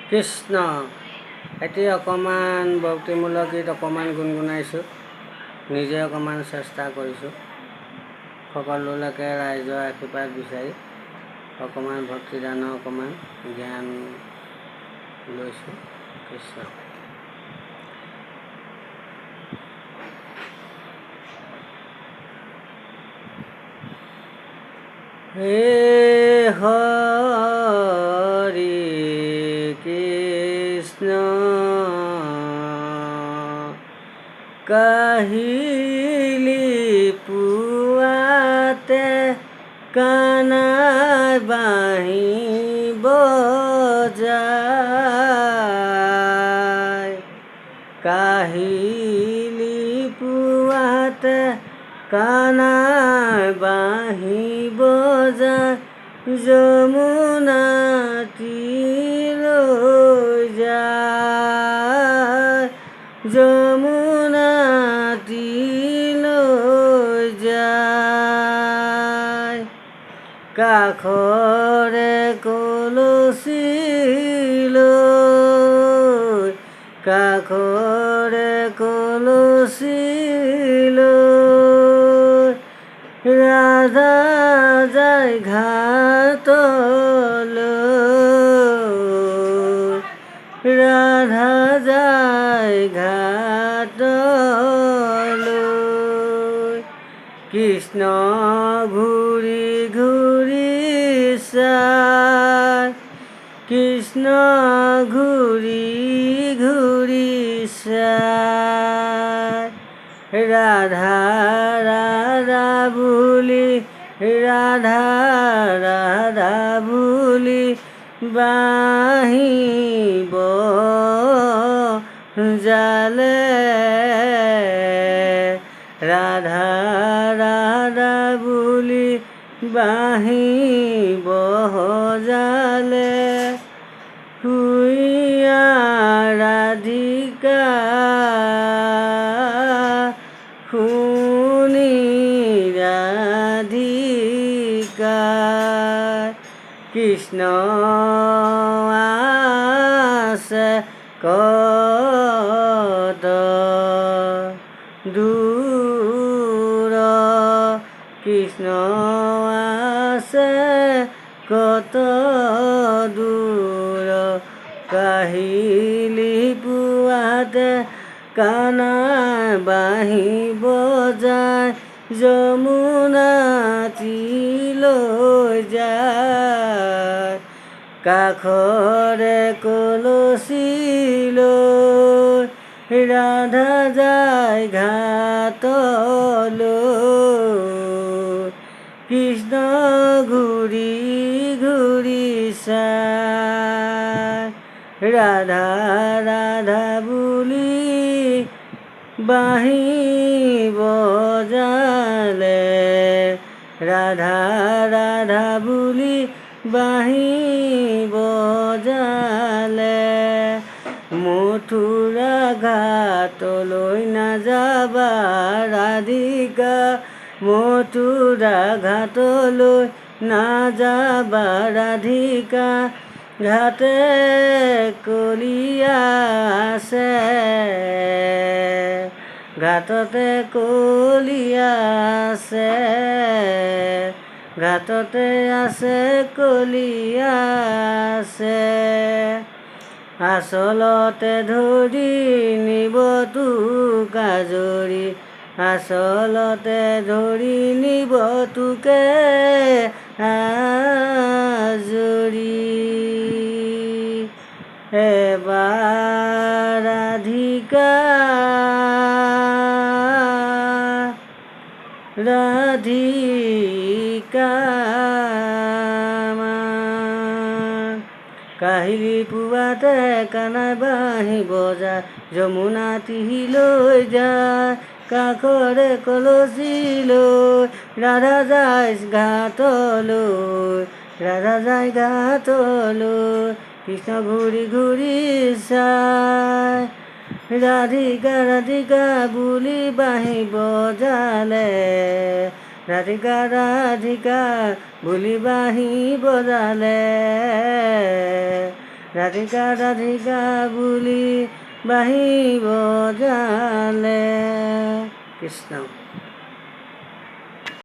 কৃষ্ণ। এতিয়া অকণমান ভক্তিমূলক গীত অকণমান গুণগুণাইছোঁ, নিজে অকণমান চেষ্টা কৰিছোঁ। সকলোলৈকে ৰাইজৰ আশীৰ্বাদ বিচাৰি অকণমান ভক্তিদানৰ অকণমান জ্ঞান লৈছোঁ। কৃষ্ণ। হে হৰি কৃষ্ণ কাহিলি পুৱাতে কাণাই বাঁহী বজায়, কাহিলি পুৱাতে কাণাই বাঁহী বজায়, যমুনা তীৰলৈ যায়, যমুনা তীৰলৈ যায়। কাষৰে কলচী লৈ, কাষৰে কলচী লৈ, ৰাধা যায় ঘাটলৈ, ৰাধা যায় ঘাটলৈ। কৃষ্ণ ঘূৰি ঘূৰি চায়, কৃষ্ণ ঘূৰি ঘূৰি চায়, ৰাধা ৰাধা বুলি, ৰাধা ৰাধা বুলি বাঁহী বজালে, ৰাধা ৰাধা বুলি বাঁহী বজালে। শুইয়া ৰাধিকা শুনি ৰাধিকা, কৃষ্ণ আছে কত দূৰ, কৃষ্ণ আছে কত দূৰ, কাহিলি পুৱাতে কাণাই বাঁহী বজায়, যমুনা তীৰলৈ যায়। কাষৰে কলচী লৈ, ৰাধা যায় ঘাটলৈ, কৃষ্ণ ঘূৰি ঘূৰি চায়, ৰাধা ৰাধা বুলি বাঁহী বজালে, ৰাধা ৰাধা বুলি বাঁহী বজালে। মথুৰা ঘাটলৈ নাযাবা ৰাধিকা, মথুৰা ঘাটলৈ নাযাবা ৰাধিকা, ঘাটে কলিয়া আছে, ঘাটতে কলিয়া আছে, ঘাটতে আছে কলিয়া আছে। আচলতে ধৰি নিব তোক আজৰি, আচলতে ধৰি নিব তোকে আজৰি। এবাৰ ৰাধিকা ৰাধিকা কাহিলি পুৱাতে কাণাই বাঁহী বজায়, যমুনা তীৰলৈ যায়, কাষৰে কলচী লৈ, ৰাধা যায় ঘাটলৈ, ৰাধা যায় ঘাটলৈ, কৃষ্ণ ঘূৰি ঘূৰি চায়, ৰাধিকা ৰাধিকা বুলি বাঁহী বজালে, ৰাধিকা ৰাধিকা বুলি বাঁহী বজালে, ৰাধিকা ৰাধিকা বুলি বাঢ়িব জালে। কৃষ্ণ।